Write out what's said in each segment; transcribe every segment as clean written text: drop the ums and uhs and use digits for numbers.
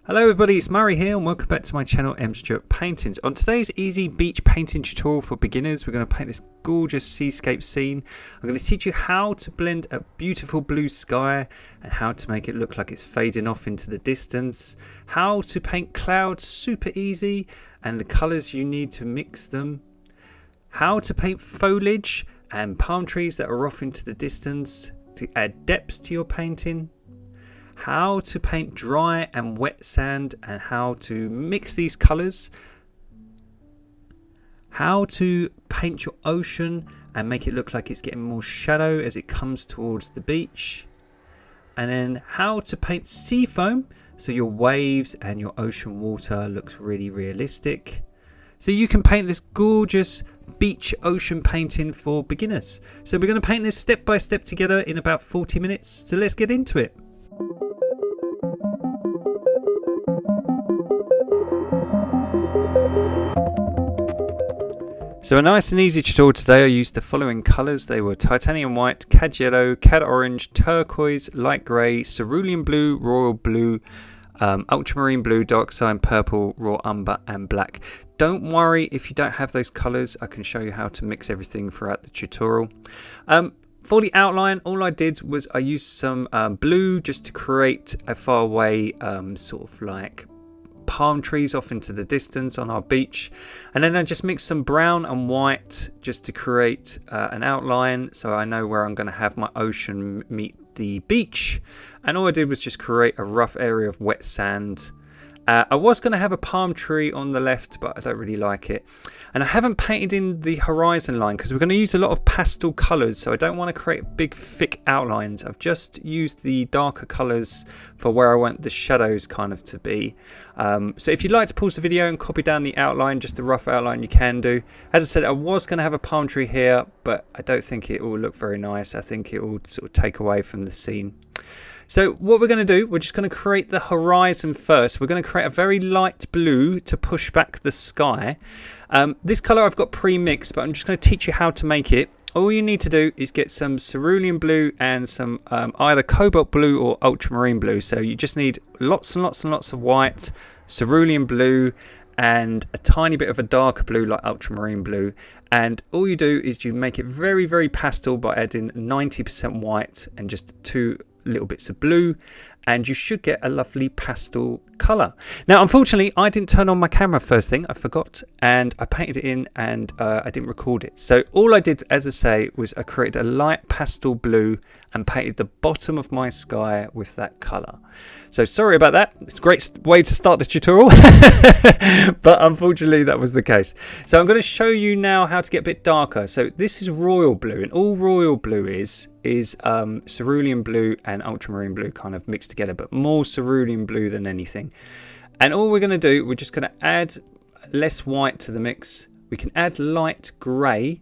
Hello everybody, it's Murray here and welcome back to my channel Stewart Paintings. On today's easy beach painting tutorial for beginners, we're going to paint this gorgeous seascape scene. I'm going to teach you how to blend a beautiful blue sky and how to make it look like it's fading off into the distance, how to paint clouds super easy and the colours you need to mix them, how to paint foliage and palm trees that are off into the distance to add depth to your painting, how to paint dry and wet sand and how to mix these colours, how to paint your ocean and make it look like it's getting more shadow as it comes towards the beach, and then how to paint sea foam so your waves and your ocean water looks really realistic, so you can paint this gorgeous beach ocean painting for beginners. So we're going to paint this step by step together in about 40 minutes, so let's get into it. So a nice and easy tutorial today. I used the following colours. They were titanium white, cad yellow, cad orange, turquoise, light grey, cerulean blue, royal blue, ultramarine blue, dark cyan purple, raw umber and black. Don't worry if you don't have those colours. I can show you how to mix everything throughout the tutorial. For the outline, all I did was I used some blue just to create a faraway sort of like palm trees off into the distance on our beach, and then I just mixed some brown and white just to create an outline so I know where I'm going to have my ocean meet the beach. And all I did was just create a rough area of wet sand. I was going to have a palm tree on the left, but I don't really like it. And I haven't painted in the horizon line because we're going to use a lot of pastel colours, so I don't want to create big thick outlines. I've just used the darker colours for where I want the shadows kind of to be. So if you'd like to pause the video and copy down the outline, just the rough outline, you can do. As I said, I was going to have a palm tree here, but I don't think it will look very nice. I think it will sort of take away from the scene. So what we're going to do, we're just going to create the horizon first. We're going to create a very light blue to push back the sky. This colour I've got pre-mixed, but I'm just going to teach you how to make it. All you need to do is get some cerulean blue and some either cobalt blue or ultramarine blue. So you just need lots and lots and lots of white, cerulean blue, and a tiny bit of a darker blue like ultramarine blue. And all you do is you make it very, very pastel by adding 90% white and just two little bits of blue, and you should get a lovely pastel colour. Now unfortunately I didn't turn on my camera first thing, I forgot, and I painted it in and I didn't record it. So all I did, as I say, was I created a light pastel blue and painted the bottom of my sky with that colour. So sorry about that, it's a great way to start the tutorial but unfortunately that was the case. So I'm going to show you now how to get a bit darker. So this is royal blue, and all royal blue is cerulean blue and ultramarine blue kind of mixed together, but more cerulean blue than anything. And all we're going to do, we're just going to add less white to the mix. We can add light grey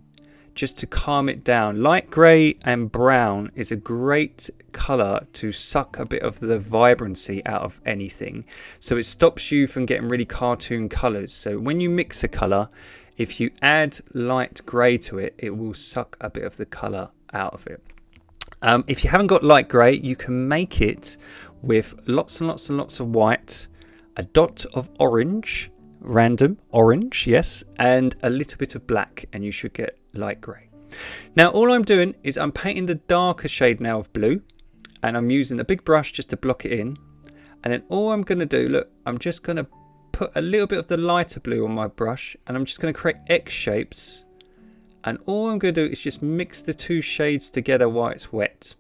just to calm it down. Light grey and brown is a great colour to suck a bit of the vibrancy out of anything, so it stops you from getting really cartoon colours. So when you mix a colour, if you add light grey to it, it will suck a bit of the colour out of it. If you haven't got light grey, you can make it with lots and lots and lots of white, a dot of orange, random orange, yes, and a little bit of black, and you should get light grey. Now all I'm doing is I'm painting the darker shade now of blue, and I'm using a big brush just to block it in. And then all I'm going to do, look, I'm just going to put a little bit of the lighter blue on my brush, and I'm just going to create X shapes. And all I'm going to do is just mix the two shades together while it's wet.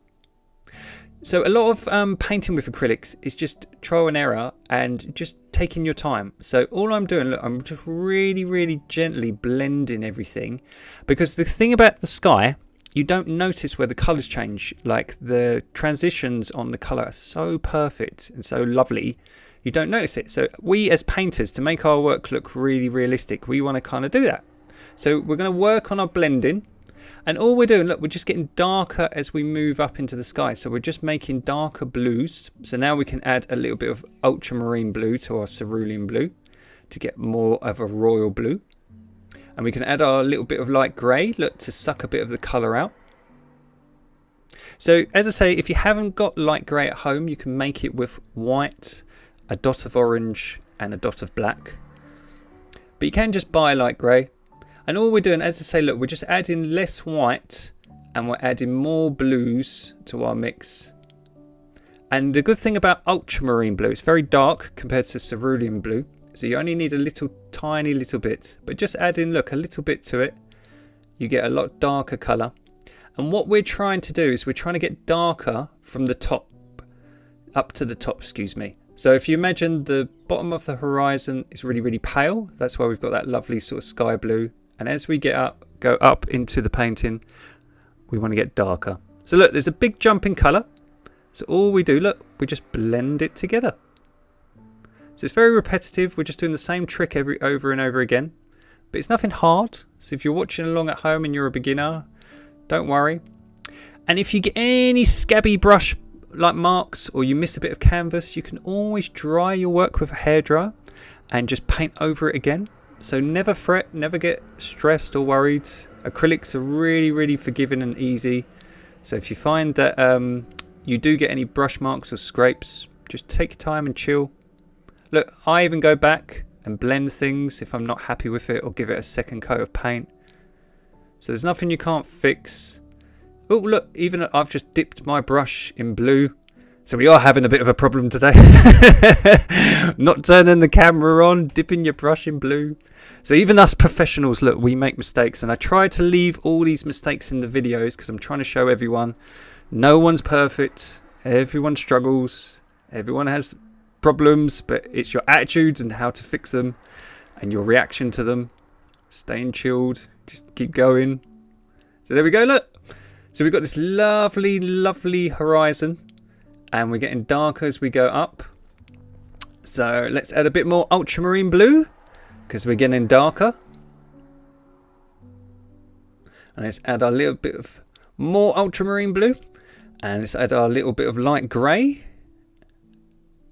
So a lot of painting with acrylics is just trial and error and just taking your time. So all I'm doing, look, I'm just really, really gently blending everything, because the thing about the sky, you don't notice where the colours change. Like the transitions on the colour are so perfect and so lovely, you don't notice it. So we as painters, to make our work look really realistic, we want to kind of do that. So we're going to work on our blending, and all we're doing, look, we're just getting darker as we move up into the sky. So we're just making darker blues. So now we can add a little bit of ultramarine blue to our cerulean blue to get more of a royal blue. And we can add our little bit of light grey, look, to suck a bit of the colour out. So as I say, if you haven't got light grey at home, you can make it with white, a dot of orange and a dot of black. But you can just buy light grey. And all we're doing, as I say, look, we're just adding less white and we're adding more blues to our mix. And the good thing about ultramarine blue, it's very dark compared to cerulean blue. So you only need a little, tiny little bit. But just add in, look, a little bit to it. You get a lot darker colour. And what we're trying to do is we're trying to get darker from the top, up to the top, excuse me. So if you imagine the bottom of the horizon is really, really pale. That's why we've got that lovely sort of sky blue. And as we go up into the painting, we want to get darker. So look, there's a big jump in colour. So all we do, look, we just blend it together. So it's very repetitive. We're just doing the same trick over and over again. But it's nothing hard. So if you're watching along at home and you're a beginner, don't worry. And if you get any scabby brush like marks or you miss a bit of canvas, you can always dry your work with a hairdryer and just paint over it again. So never fret, never get stressed or worried. Acrylics are really, really forgiving and easy. So if you find that you do get any brush marks or scrapes, just take your time and chill. Look, I even go back and blend things if I'm not happy with it or give it a second coat of paint. So there's nothing you can't fix. Oh, look, even I've just dipped my brush in blue. So we are having a bit of a problem today. Not turning the camera on, dipping your brush in blue. So even us professionals, look, we make mistakes. And I try to leave all these mistakes in the videos because I'm trying to show everyone no one's perfect. Everyone struggles. Everyone has problems, but it's your attitude and how to fix them and your reaction to them. Staying chilled. Just keep going. So there we go, look. So we've got this lovely, lovely horizon. And we're getting darker as we go up. So let's add a bit more ultramarine blue because we're getting darker. And let's add a little bit of more ultramarine blue. And let's add our little bit of light grey.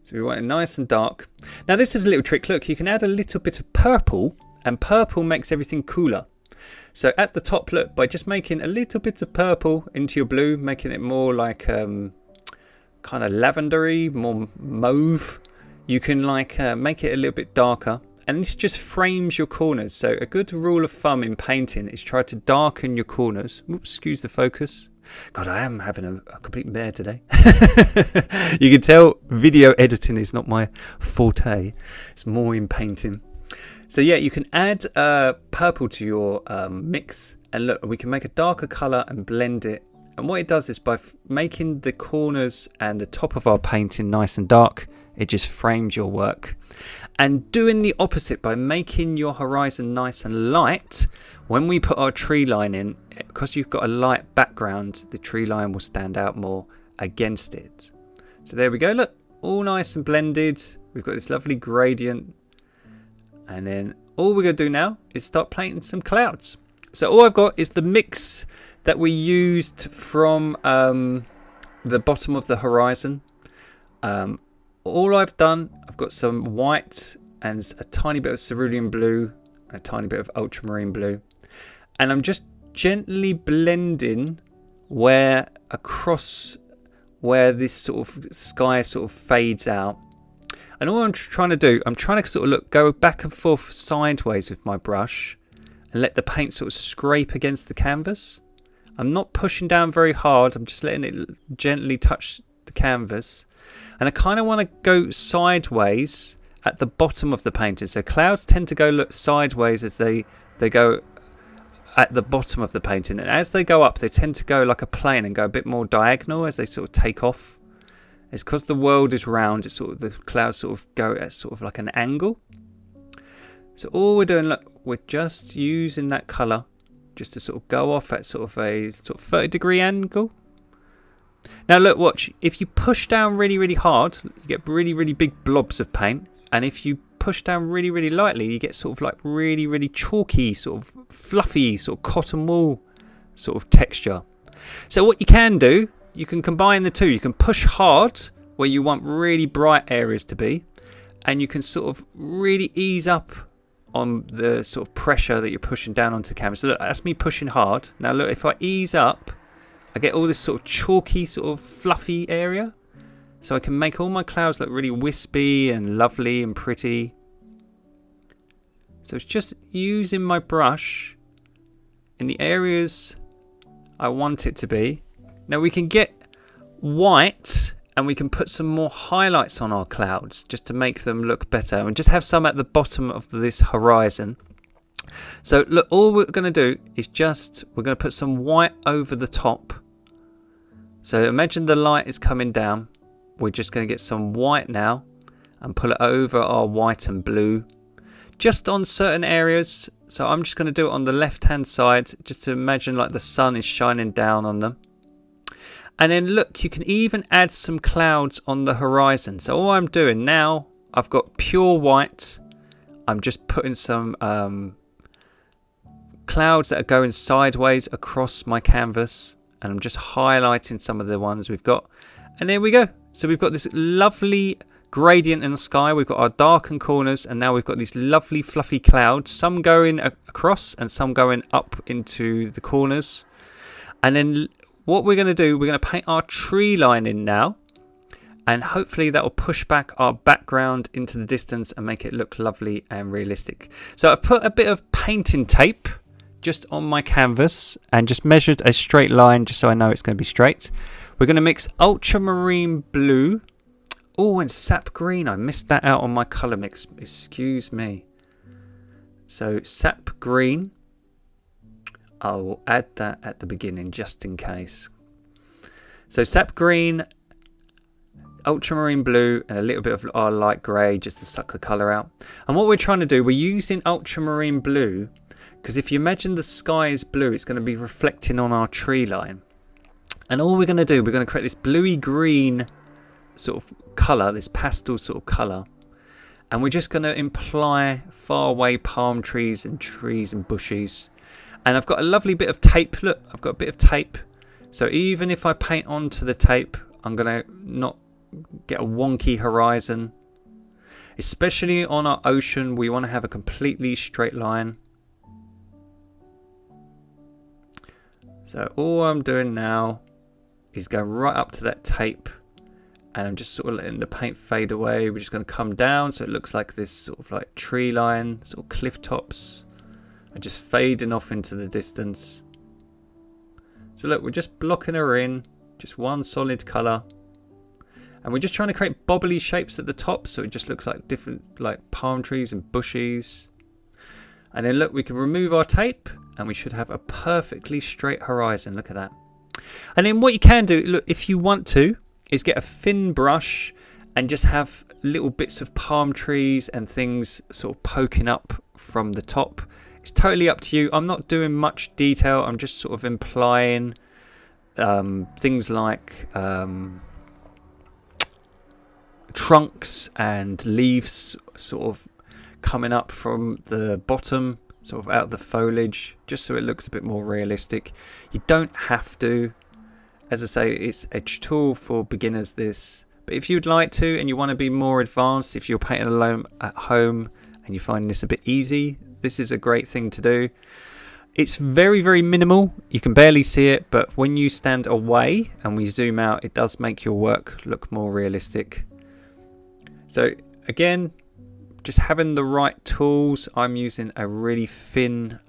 So we want it nice and dark. Now this is a little trick. Look, you can add a little bit of purple. And purple makes everything cooler. So at the top, look, by just making a little bit of purple into your blue, making it more like kind of lavendery, more mauve, you can like make it a little bit darker, and this just frames your corners. So a good rule of thumb in painting is try to darken your corners. Oops, excuse the focus. God, I am having a complete mare today. You can tell video editing is not my forte. It's more in painting. So yeah, you can add purple to your mix, and look, we can make a darker colour and blend it. And what it does is by making the corners and the top of our painting nice and dark, it just frames your work. And doing the opposite by making your horizon nice and light, when we put our tree line in, because you've got a light background, the tree line will stand out more against it. So there we go, look, all nice and blended. We've got this lovely gradient. And then all we're going to do now is start painting some clouds. So all I've got is the mix that we used from the bottom of the horizon. All I've done, I've got some white and a tiny bit of cerulean blue and a tiny bit of ultramarine blue. And I'm just gently blending across where this sort of sky sort of fades out. And all I'm trying to do, I'm trying to sort of go back and forth sideways with my brush and let the paint sort of scrape against the canvas. I'm not pushing down very hard. I'm just letting it gently touch the canvas. And I kind of want to go sideways at the bottom of the painting. So clouds tend to go sideways as they go at the bottom of the painting. And as they go up, they tend to go like a plane and go a bit more diagonal as they sort of take off. It's because the world is round. It's sort of the clouds sort of go at sort of like an angle. So all we're doing, look, we're just using that colour just to sort of go off at sort of a 30-degree angle. Now look, watch. If you push down really, really hard, you get really, really big blobs of paint. And if you push down really, really lightly, you get sort of like really, really chalky, sort of fluffy, sort of cotton wool sort of texture. So what you can do, you can combine the two. You can push hard where you want really bright areas to be, and you can sort of really ease up on the sort of pressure that you're pushing down onto the canvas. So look, that's me pushing hard. Now look, if I ease up, I get all this sort of chalky, sort of fluffy area. so I can make all my clouds look really wispy and lovely and pretty. So it's just using my brush in the areas I want it to be. Now we can get white and we can put some more highlights on our clouds just to make them look better, and just have some at the bottom of this horizon. So look, all we're going to do is we're going to put some white over the top. So imagine the light is coming down. We're just going to get some white now and pull it over our white and blue just on certain areas. So I'm just going to do it on the left hand side, just to imagine like the sun is shining down on them. And then look, you can even add some clouds on the horizon. So all I'm doing now, I've got pure white. I'm just putting some clouds that are going sideways across my canvas, and I'm just highlighting some of the ones we've got. And there we go. So we've got this lovely gradient in the sky. We've got our darkened corners, and now we've got these lovely fluffy clouds, some going across and some going up into the corners. And then what we're going to do, we're going to paint our tree line in now, and hopefully that will push back our background into the distance and make it look lovely and realistic. So I've put a bit of painting tape just on my canvas and just measured a straight line just so I know it's going to be straight. We're going to mix ultramarine blue. Oh, and sap green. I missed that out on my colour mix. Excuse me. So sap green. I will add that at the beginning just in case. So sap green, ultramarine blue, and a little bit of our light grey just to suck the colour out. And what we're trying to do, we're using ultramarine blue because if you imagine the sky is blue, it's going to be reflecting on our tree line. And all we're going to do, we're going to create this bluey green sort of colour, this pastel sort of colour. And we're just going to imply far away palm trees and bushes. And I've got a lovely bit of tape. Look, I've got a bit of tape. So even if I paint onto the tape, I'm going to not get a wonky horizon. Especially on our ocean, we want to have a completely straight line. So all I'm doing now is going right up to that tape, and I'm just sort of letting the paint fade away. We're just going to come down so it looks like this sort of like tree line, sort of cliff tops, and just fading off into the distance. So look, we're just blocking her in, just one solid colour. And we're just trying to create bobbly shapes at the top so it just looks like different like palm trees and bushes. And then look, we can remove our tape and we should have a perfectly straight horizon. Look at that. And then what you can do, look, if you want to, is get a thin brush and just have little bits of palm trees and things sort of poking up from the top. It's totally up to you. I'm not doing much detail. I'm just sort of implying things like trunks and leaves sort of coming up from the bottom, sort of out of the foliage, just so it looks a bit more realistic. You don't have to. As I say, it's a tool for beginners, this. But if you'd like to and you want to be more advanced, if you're painting alone at home and you find this a bit easy, this is a great thing to do. It's very, very minimal. You can barely see it, but when you stand away and we zoom out, it does make your work look more realistic. So again, just having the right tools. I'm using a really thin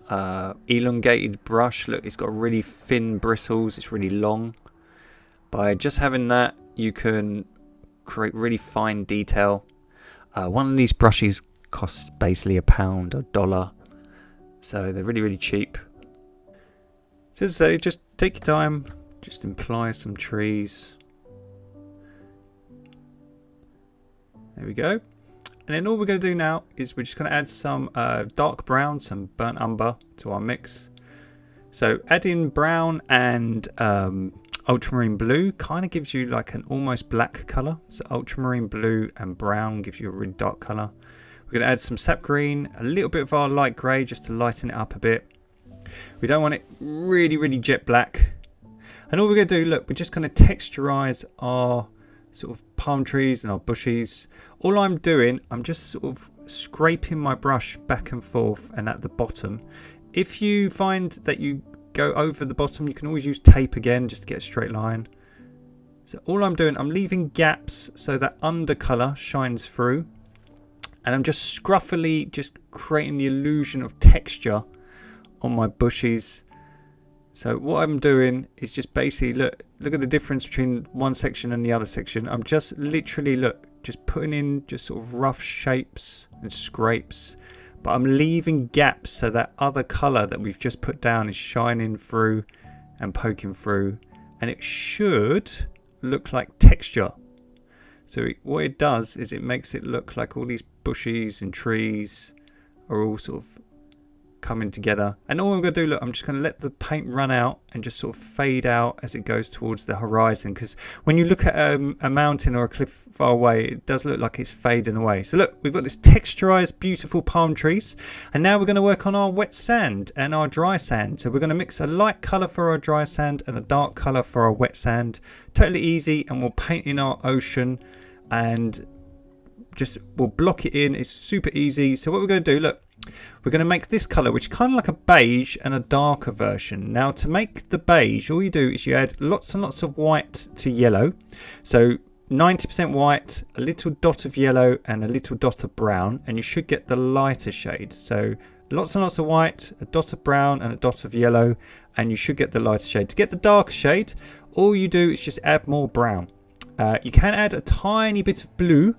elongated brush. Look, it's got really thin bristles. It's really long. By just having that, you can create really fine detail. One of these brushes costs basically £1 or $1. So they're really, really cheap. So as I say, just take your time. Just imply some trees. There we go. And then all we're going to do now is we're just going to add some dark brown, some burnt umber to our mix. So adding brown and ultramarine blue kind of gives you like an almost black colour. So ultramarine blue and brown gives you a really dark colour. We're going to add some sap green, a little bit of our light grey just to lighten it up a bit. We don't want it really, really jet black. And all we're going to do, look, we're just going to texturise our sort of palm trees and our bushes. All I'm doing, I'm just sort of scraping my brush back and forth and at the bottom. If you find that you go over the bottom, you can always use tape again just to get a straight line. So all I'm doing, I'm leaving gaps so that undercolour shines through. And I'm just scruffily just creating the illusion of texture on my bushes. So what I'm doing is just basically, look at the difference between one section and the other section. I'm just literally, just putting in just sort of rough shapes and scrapes. But I'm leaving gaps so that other colour that we've just put down is shining through and poking through. And it should look like texture. So what it does is it makes it look like all these bushes and trees are all sort of coming together. And all I'm going to do, look, I'm just going to let the paint run out and just sort of fade out as it goes towards the horizon. Because when you look at a mountain or a cliff far away, it does look like it's fading away. So look, we've got this texturized, beautiful palm trees. And now we're going to work on our wet sand and our dry sand. So we're going to mix a light colour for our dry sand and a dark colour for our wet sand. Totally easy. And we'll paint in our ocean and we'll block it in. It's super easy. So what we're going to do, look, we're going to make this colour, which is kind of like a beige and a darker version. Now to make the beige, all you do is you add lots and lots of white to yellow. So 90% white, a little dot of yellow and a little dot of brown, and you should get the lighter shade. So lots and lots of white, a dot of brown and a dot of yellow, and you should get the lighter shade. To get the darker shade, all you do is just add more brown. You can add a tiny bit of blue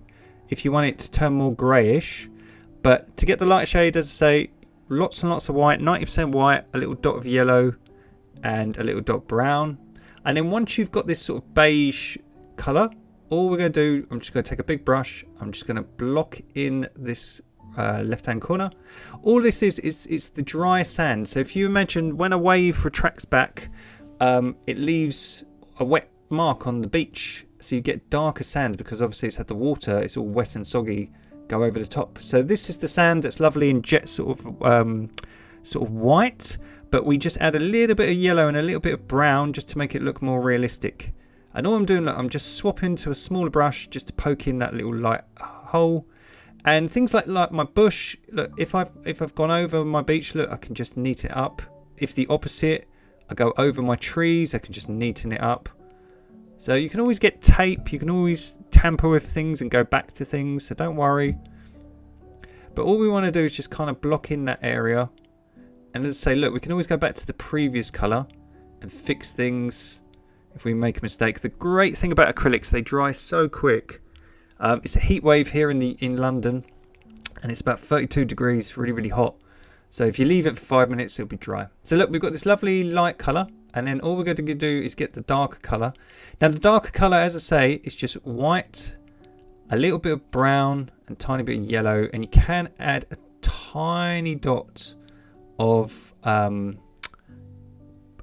if you want it to turn more greyish. But to get the light shade, as I say, lots and lots of white, 90% white, a little dot of yellow and a little dot brown. And then once you've got this sort of beige colour, all we're going to do, I'm just going to take a big brush. I'm just going to block in this left-hand corner. All this is it's the dry sand. So if you imagine when a wave retracts back, it leaves a wet mark on the beach. So you get darker sand because obviously it's had the water, it's all wet and soggy, go over the top. So this is the sand that's lovely in jet sort of white, but we just add a little bit of yellow and a little bit of brown just to make it look more realistic. And all I'm doing, look, I'm just swapping to a smaller brush just to poke in that little light hole. And things like my bush, look, if I've gone over my beach, look, I can just neat it up. If the opposite, I go over my trees, I can just neaten it up. So you can always get tape, you can always tamper with things and go back to things, so don't worry. But all we want to do is just kind of block in that area. And as I say, look, we can always go back to the previous colour and fix things if we make a mistake. The great thing about acrylics, they dry so quick. It's a heat wave here in London, and it's about 32 degrees, really, really hot. So if you leave it for 5 minutes, it'll be dry. So look, we've got this lovely light colour. And then all we're going to do is get the darker colour. Now the darker colour, as I say, is just white, a little bit of brown and tiny bit of yellow. And you can add a tiny dot of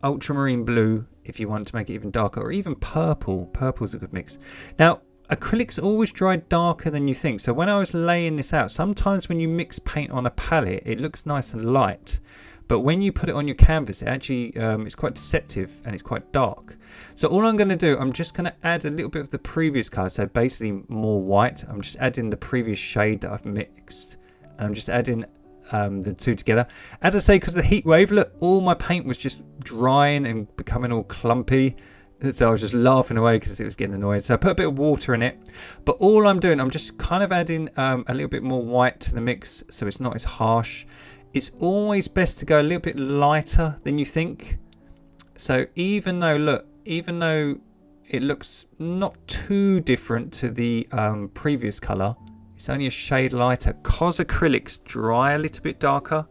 ultramarine blue if you want to make it even darker, or even purple. Purple's a good mix. Now acrylics always dry darker than you think. So when I was laying this out, sometimes when you mix paint on a palette, it looks nice and light. But when you put it on your canvas, it actually it's quite deceptive and it's quite dark. So all I'm going to do, I'm just going to add a little bit of the previous colour. So basically more white. I'm just adding the previous shade that I've mixed. And I'm just adding the two together. As I say, because of the heat wave, look, all my paint was just drying and becoming all clumpy. So I was just laughing away because it was getting annoyed. So I put a bit of water in it. But all I'm doing, I'm just kind of adding a little bit more white to the mix so it's not as harsh. It's always best to go a little bit lighter than you think. So even though it looks not too different to the previous colour, it's only a shade lighter. Because acrylics dry a little bit darker,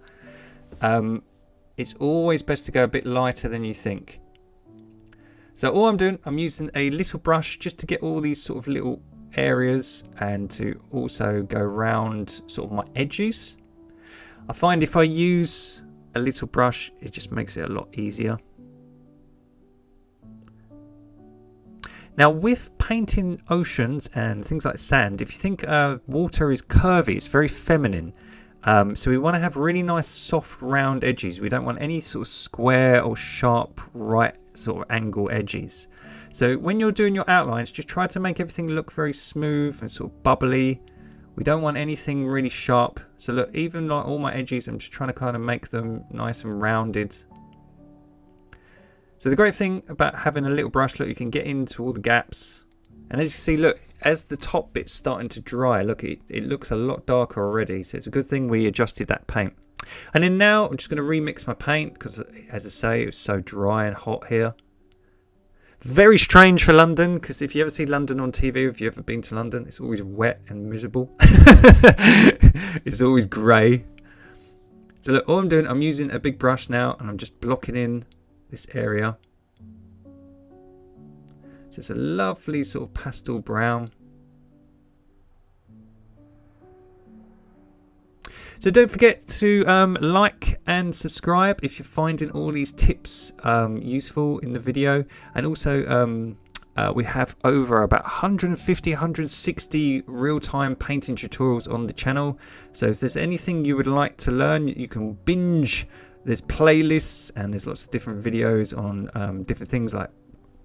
it's always best to go a bit lighter than you think. So all I'm doing, I'm using a little brush just to get all these sort of little areas and to also go around sort of my edges. I find if I use a little brush, it just makes it a lot easier. Now with painting oceans and things like sand, if you think water is curvy, it's very feminine. So we want to have really nice soft round edges. We don't want any sort of square or sharp right sort of angle edges. So when you're doing your outlines, just try to make everything look very smooth and sort of bubbly. We don't want anything really sharp. So look, even like all my edges, I'm just trying to kind of make them nice and rounded. So the great thing about having a little brush, look, you can get into all the gaps. And as you see, look, as the top bit's starting to dry, look, it looks a lot darker already. So it's a good thing we adjusted that paint. And then now I'm just going to remix my paint because, as I say, it was so dry and hot here. Very strange for London, because if you ever see London on TV, if you've ever been to London, it's always wet and miserable. It's always grey. So look, all I'm doing, I'm using a big brush now, and I'm just blocking in this area. So it's a lovely sort of pastel brown. So don't forget to like and subscribe if you're finding all these tips useful in the video. And also we have over about 150, 160 real-time painting tutorials on the channel. So if there's anything you would like to learn, you can binge. There's playlists and there's lots of different videos on different things like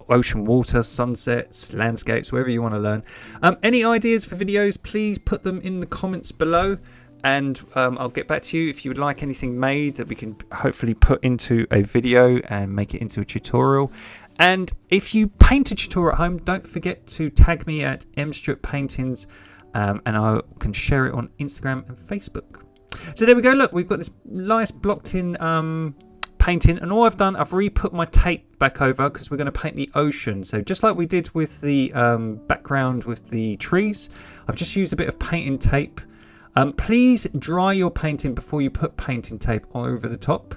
ocean water, sunsets, landscapes, wherever you want to learn. Any ideas for videos, please put them in the comments below. And I'll get back to you if you would like anything made that we can hopefully put into a video and make it into a tutorial. And if you paint a tutorial at home, don't forget to tag me at Stewart Paintings, and I can share it on Instagram and Facebook. So there we go. Look, we've got this nice blocked in painting, and all I've done, I've re-put my tape back over because we're going to paint the ocean. So just like we did with the background with the trees, I've just used a bit of painting tape. Please dry your painting before you put painting tape over the top.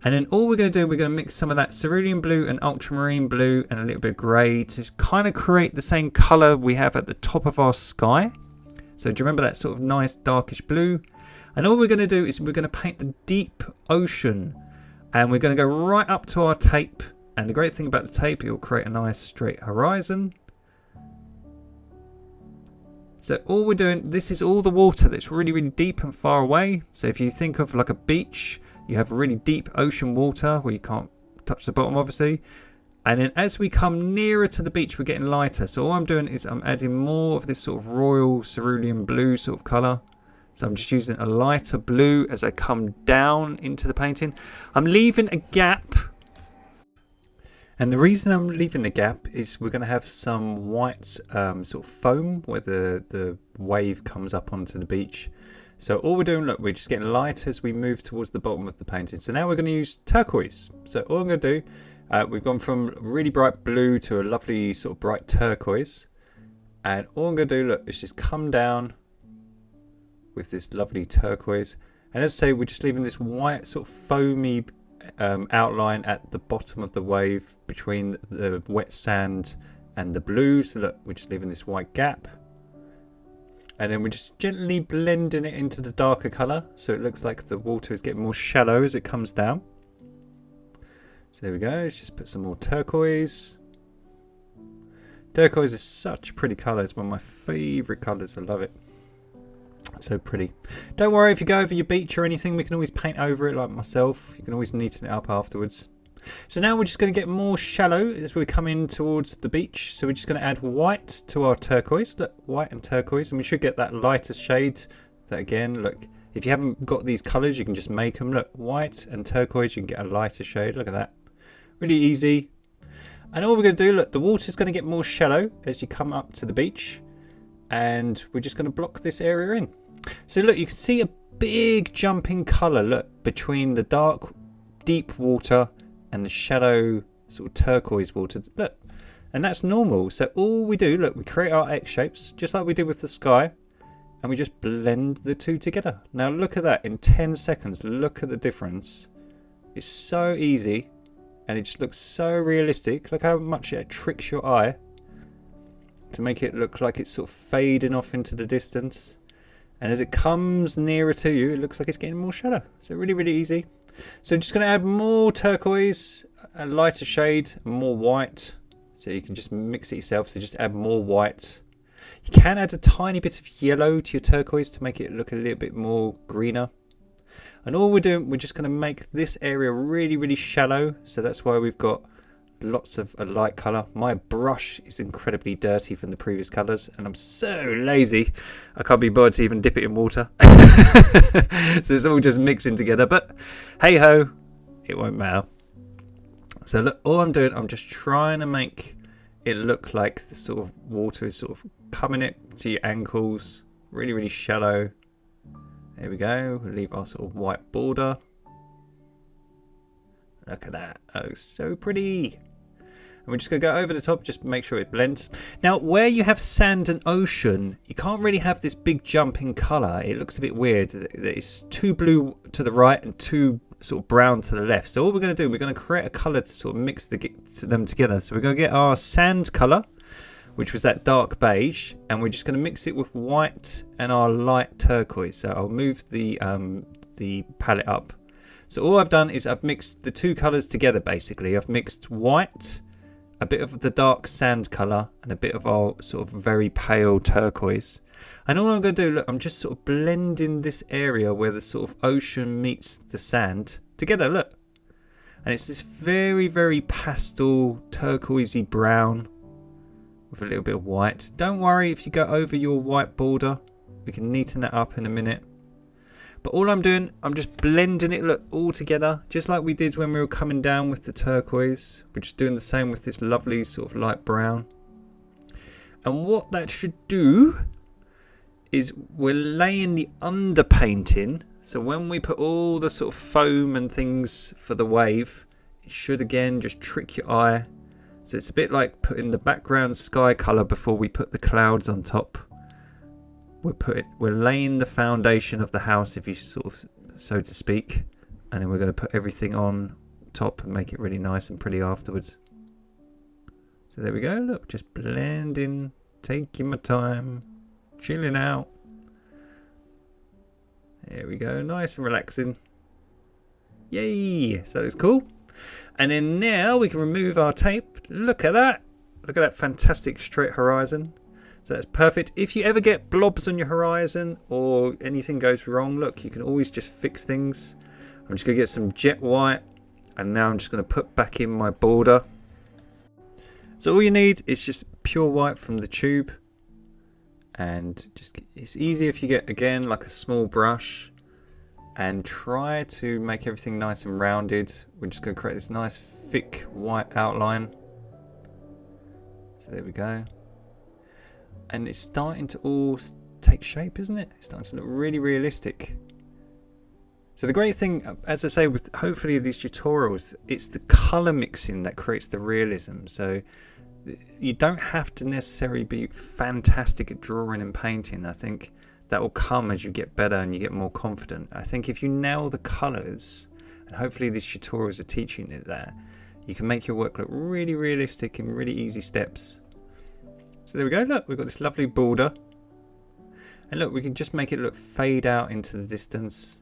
And then all we're going to do, we're going to mix some of that cerulean blue and ultramarine blue and a little bit of grey to kind of create the same colour we have at the top of our sky. So do you remember that sort of nice darkish blue? And all we're going to do is we're going to paint the deep ocean. And we're going to go right up to our tape. And the great thing about the tape, it will create a nice straight horizon. So all we're doing, this is all the water that's really, really deep and far away. So if you think of like a beach, you have really deep ocean water where you can't touch the bottom, obviously. And then as we come nearer to the beach, we're getting lighter. So all I'm doing is I'm adding more of this sort of royal cerulean blue sort of colour. So I'm just using a lighter blue as I come down into the painting. I'm leaving a gap. And the reason I'm leaving the gap is we're going to have some white sort of foam where the wave comes up onto the beach. So all we're doing, look, we're just getting light as we move towards the bottom of the painting. So now we're going to use turquoise. So all I'm going to do, we've gone from really bright blue to a lovely sort of bright turquoise. And all I'm going to do, look, is just come down with this lovely turquoise. And as I say, we're just leaving this white sort of foamy outline at the bottom of the wave between the wet sand and the blue. So look, we're just leaving this white gap, and then we're just gently blending it into the darker colour so it looks like the water is getting more shallow as it comes down. So there we go. Let's just put some more turquoise. Turquoise is such a pretty colour. It's one of my favourite colours. I love it. So pretty. Don't worry if you go over your beach or anything, we can always paint over it like myself. You can always neaten it up afterwards. So now we're just going to get more shallow as we come in towards the beach. So we're just going to add white to our turquoise. Look, white and turquoise, and we should get that lighter shade. That again, look, if you haven't got these colours, you can just make them. Look, white and turquoise, you can get a lighter shade. Look at that. Really easy. And all we're going to do, look, the water's going to get more shallow as you come up to the beach. And we're just going to block this area in. So look, you can see a big jump in colour, look, between the dark, deep water and the shallow sort of turquoise water. Look, and that's normal. So all we do, look, we create our X shapes, just like we did with the sky, and we just blend the two together. Now look at that, in 10 seconds, look at the difference. It's so easy, and it just looks so realistic. Look how much it tricks your eye to make it look like it's sort of fading off into the distance. And as it comes nearer to you, it looks like it's getting more shadow. So really, really easy. So I'm just going to add more turquoise, a lighter shade, more white. So you can just mix it yourself. So just add more white. You can add a tiny bit of yellow to your turquoise to make it look a little bit more greener. And all we're doing, we're just going to make this area really, really shallow. So that's why we've got lots of a light colour. My brush is incredibly dirty from the previous colours, and I'm so lazy I can't be bothered to even dip it in water. So it's all just mixing together, but hey ho, it won't matter. So look, all I'm doing, I'm just trying to make it look like the sort of water is sort of coming it to your ankles, really, really shallow. There we go. We'll leave our sort of white border. Look at that. Oh, so pretty. And we're just going to go over the top, just make sure it blends. Now, where you have sand and ocean, you can't really have this big jump in colour. It looks a bit weird. It's too blue to the right and too sort of brown to the left. So all we're going to do, we're going to create a colour to sort of mix them together. So we're going to get our sand colour, which was that dark beige, and we're just going to mix it with white and our light turquoise. So I'll move the palette up. So all I've done is I've mixed the two colours together basically. I've mixed white, a bit of the dark sand colour, and a bit of our sort of very pale turquoise. And all I'm going to do, look, I'm just sort of blending this area where the sort of ocean meets the sand together, look. And it's this very, very pastel, turquoisey brown with a little bit of white. Don't worry if you go over your white border. We can neaten that up in a minute. But all I'm doing, I'm just blending it, look, all together, just like we did when we were coming down with the turquoise. We're just doing the same with this lovely sort of light brown. And what that should do is we're laying the underpainting. So when we put all the sort of foam and things for the wave, it should again just trick your eye. So it's a bit like putting the background sky colour before we put the clouds on top. We're laying the foundation of the house, if you sort of, so to speak, and then we're going to put everything on top and make it really nice and pretty afterwards. So there we go, look, just blending, taking my time, chilling out. There we go, nice and relaxing. Yay, so that looks cool. And then now we can remove our tape. Look at that. Look at that fantastic straight horizon. So that's perfect. If you ever get blobs on your horizon or anything goes wrong, look, you can always just fix things. I'm just going to get some jet white, and now I'm just going to put back in my border. So all you need is just pure white from the tube, and just it's easy if you get, again, like a small brush and try to make everything nice and rounded. We're just going to create this nice thick white outline. So there we go. And it's starting to all take shape, isn't it? It's starting to look really realistic. So the great thing, as I say, with hopefully these tutorials, it's the colour mixing that creates the realism. So you don't have to necessarily be fantastic at drawing and painting. I think that will come as you get better and you get more confident. I think if you nail the colours, and hopefully these tutorials are teaching you that, you can make your work look really realistic in really easy steps. So there we go, look, we've got this lovely border. And look, we can just make it look fade out into the distance.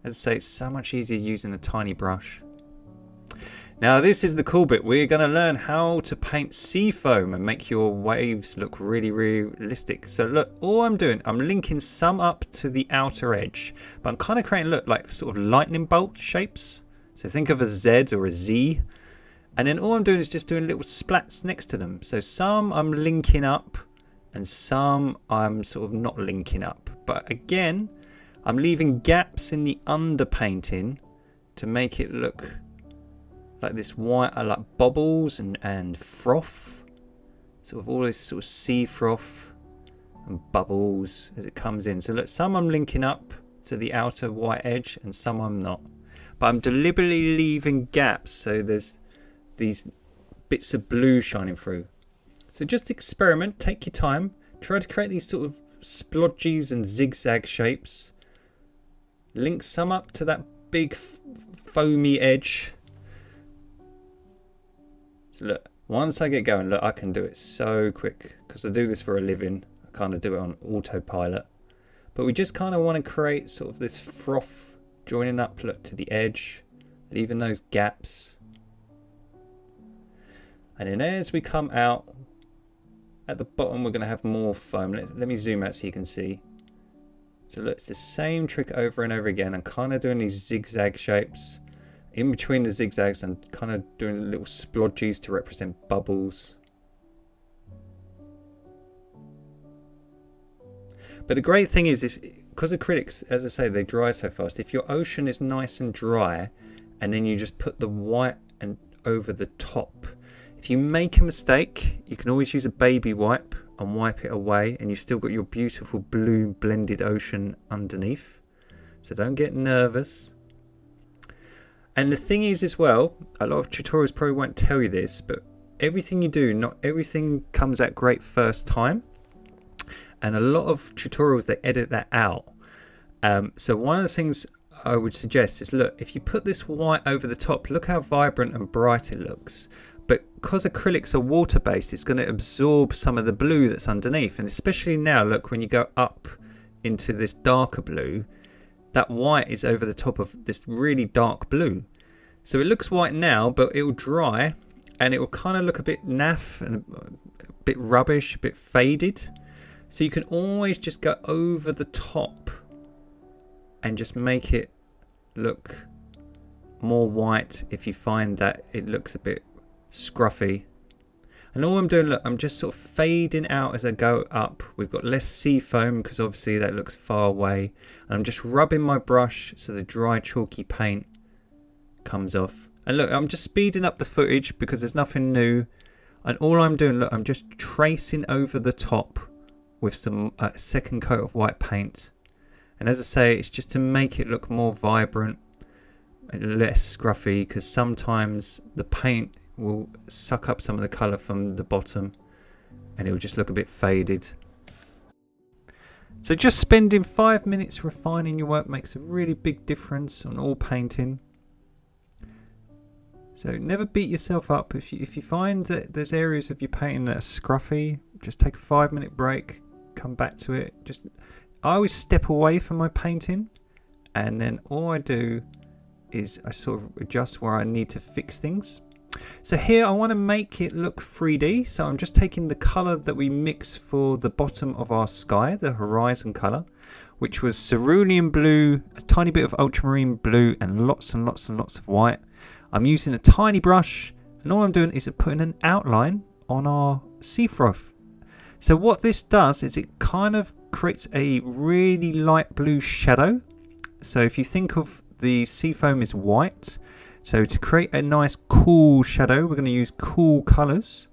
As I say, it's so much easier using a tiny brush. Now this is the cool bit. We're going to learn how to paint sea foam and make your waves look really realistic. So look, all I'm doing, I'm linking some up to the outer edge, but I'm kind of creating, look, like sort of lightning bolt shapes. So think of a Z or a Z. And then all I'm doing is just doing little splats next to them. So some I'm linking up and some I'm sort of not linking up. But again, I'm leaving gaps in the underpainting to make it look like this white, like bubbles and froth. Sort of all this sort of sea froth and bubbles as it comes in. So look, some I'm linking up to the outer white edge and some I'm not. But I'm deliberately leaving gaps so there's these bits of blue shining through. So just experiment, take your time, try to create these sort of splodges and zigzag shapes. Link some up to that big foamy edge. So look, once I get going, look, I can do it so quick because I do this for a living. I kind of do it on autopilot. But we just kind of want to create sort of this froth joining up, look, to the edge, leaving those gaps. And then as we come out, at the bottom we're going to have more foam. Let me zoom out so you can see. So look, it's the same trick over and over again. I'm kind of doing these zigzag shapes. In between the zigzags and kind of doing little splodges to represent bubbles. But the great thing is, because acrylics, as I say, they dry so fast. If your ocean is nice and dry, and then you just put the white and over the top. If you make a mistake, you can always use a baby wipe and wipe it away, and you've still got your beautiful blue blended ocean underneath. So don't get nervous. And the thing is as well, a lot of tutorials probably won't tell you this, but everything you do, not everything comes out great first time. And a lot of tutorials, they edit that out. So one of the things I would suggest is, look, if you put this white over the top, look how vibrant and bright it looks. But because acrylics are water-based, it's going to absorb some of the blue that's underneath. And especially now, look, when you go up into this darker blue, that white is over the top of this really dark blue. So it looks white now, but it will dry and it will kind of look a bit naff and a bit rubbish, a bit faded. So you can always just go over the top and just make it look more white if you find that it looks a bit scruffy. And all I'm doing, look, I'm just sort of fading out as I go up. We've got less sea foam because obviously that looks far away. And I'm just rubbing my brush so the dry chalky paint comes off. And look, I'm just speeding up the footage because there's nothing new. And all I'm doing, look, I'm just tracing over the top with some second coat of white paint. And as I say, it's just to make it look more vibrant and less scruffy, because sometimes the paint will suck up some of the colour from the bottom and it will just look a bit faded. So just spending 5 minutes refining your work makes a really big difference on all painting. So never beat yourself up. If you find that there's areas of your painting that are scruffy, just take a 5-minute break, come back to it. I always step away from my painting, and then all I do is I sort of adjust where I need to fix things. So here I want to make it look 3D, so I'm just taking the colour that we mixed for the bottom of our sky, the horizon colour, which was cerulean blue, a tiny bit of ultramarine blue, and lots and lots and lots of white. I'm using a tiny brush, and all I'm doing is putting an outline on our sea froth. So what this does is it kind of creates a really light blue shadow. So if you think of the sea foam is white, so to create a nice cool shadow, we're going to use cool colours.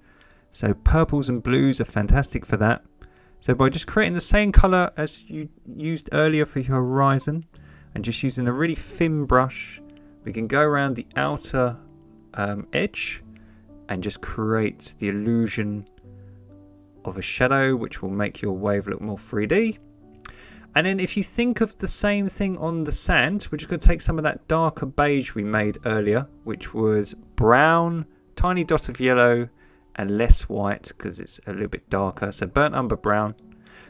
So purples and blues are fantastic for that. So by just creating the same colour as you used earlier for your horizon, and just using a really thin brush, we can go around the outer edge and just create the illusion of a shadow, which will make your wave look more 3D. And then if you think of the same thing on the sand, we're just going to take some of that darker beige we made earlier, which was brown, tiny dot of yellow, and less white because it's a little bit darker. So burnt umber brown.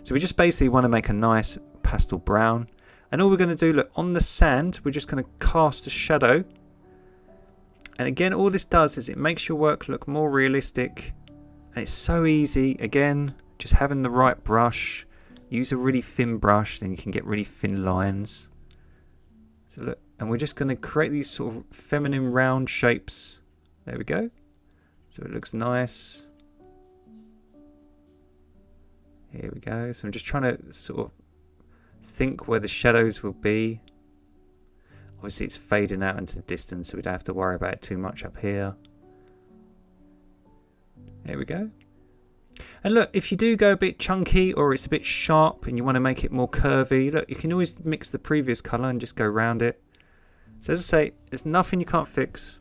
So we just basically want to make a nice pastel brown. And all we're going to do, look, on the sand, we're just going to cast a shadow. And again, all this does is it makes your work look more realistic. And it's so easy. Again, just having the right brush. Use a really thin brush, then you can get really thin lines. So look, and we're just going to create these sort of feminine round shapes. There we go. So it looks nice. Here we go. So I'm just trying to sort of think where the shadows will be. Obviously it's fading out into the distance, so we don't have to worry about it too much up here. There we go. And look, if you do go a bit chunky or it's a bit sharp and you want to make it more curvy, look, you can always mix the previous colour and just go around it. So as I say, there's nothing you can't fix.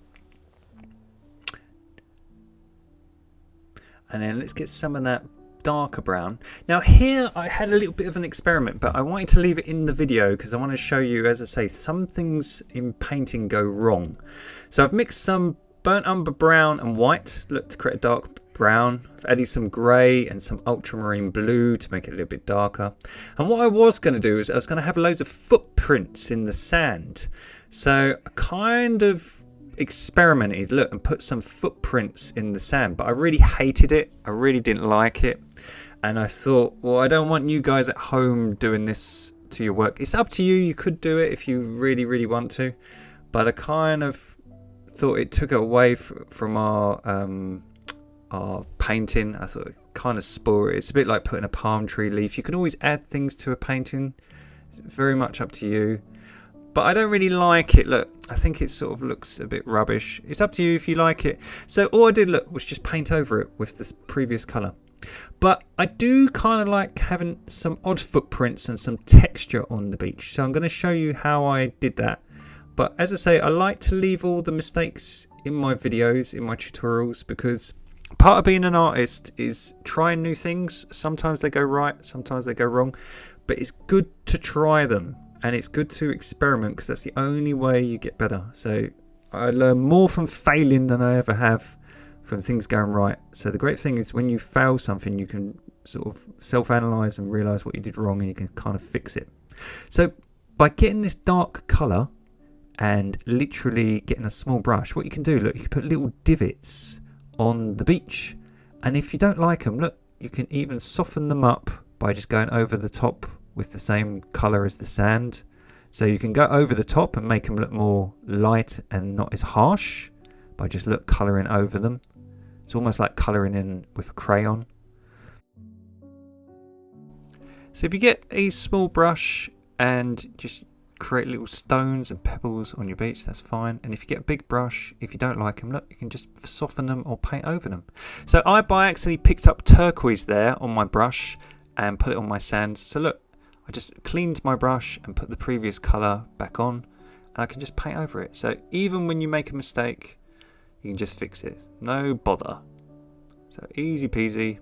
And then let's get some of that darker brown. Now here I had a little bit of an experiment, but I wanted to leave it in the video because I want to show you, as I say, some things in painting go wrong. So I've mixed some burnt umber brown and white, look, to create a dark brown. I've added some grey and some ultramarine blue to make it a little bit darker. And what I was going to do is I was going to have loads of footprints in the sand. So I kind of experimented, look, and put some footprints in the sand, but I really hated it. I really didn't like it. And I thought, well, I don't want you guys at home doing this to your work. It's up to you. You could do it if you really, really want to. But I kind of thought it took it away from our painting. I thought it kind of spoiled it. It's a bit like putting a palm tree leaf. You can always add things to a painting. It's very much up to you. but I don't really like it. Look, I think it sort of looks a bit rubbish. It's up to you if you like it. So all I did, look, was just paint over it with this previous colour. But I do kind of like having some odd footprints and some texture on the beach. So I'm going to show you how I did that. But as I say, I like to leave all the mistakes in my videos, in my tutorials, because part of being an artist is trying new things. Sometimes they go right, sometimes they go wrong. But it's good to try them. And it's good to experiment, because that's the only way you get better. So I learn more from failing than I ever have from things going right. So the great thing is when you fail something, you can sort of self-analyze and realize what you did wrong, and you can kind of fix it. So by getting this dark color and literally getting a small brush, what you can do, look, you can put little divots on the beach. And if you don't like them, look, you can even soften them up by just going over the top with the same color as the sand. So you can go over the top and make them look more light and not as harsh by just coloring over them. It's almost like colouring in with a crayon. So if you get a small brush and just create little stones and pebbles on your beach, that's fine. And if you get a big brush, if you don't like them, look, you can just soften them or paint over them. So I by accident picked up turquoise there on my brush and put it on my sand. So look, I just cleaned my brush and put the previous colour back on, and I can just paint over it. So even when you make a mistake, you can just fix it, no bother. So easy peasy.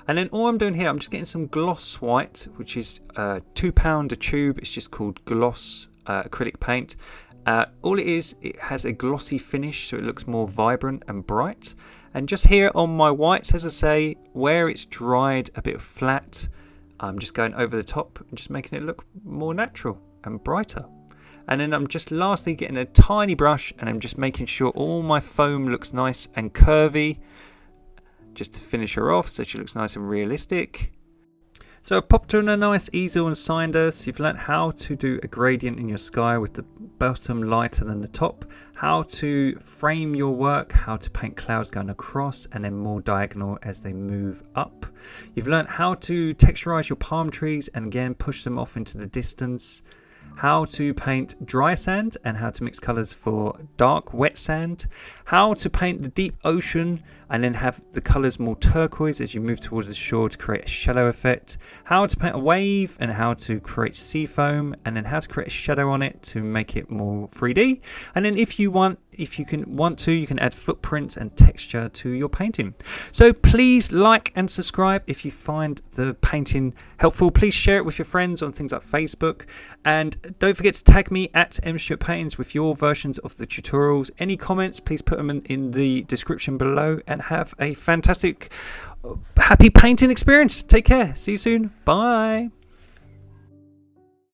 And then all I'm doing here, I'm just getting some gloss white, which is £2 a tube. It's just called gloss acrylic paint. All it is, it has a glossy finish, so it looks more vibrant and bright. And just here on my whites, as I say, where it's dried a bit flat, I'm just going over the top and just making it look more natural and brighter. And then I'm just lastly getting a tiny brush, and I'm just making sure all my foam looks nice and curvy, just to finish her off so she looks nice and realistic. So I popped her on a nice easel and signed her. So you've learnt how to do a gradient in your sky with the bottom lighter than the top, how to frame your work, how to paint clouds going across and then more diagonal as they move up. You've learnt how to texturize your palm trees and again push them off into the distance, how to paint dry sand and how to mix colors for dark wet sand, how to paint the deep ocean and then have the colors more turquoise as you move towards the shore to create a shallow effect, how to paint a wave and how to create sea foam, and then how to create a shadow on it to make it more 3D. And then if you want to, you can add footprints and texture to your painting. So please like and subscribe if you find the painting helpful. Please share it with your friends on things like Facebook, and don't forget to tag me at mstuartpaintings with your versions of the tutorials. Any comments, please put them in the description below, and have a fantastic happy painting experience. Take care, see you soon, bye.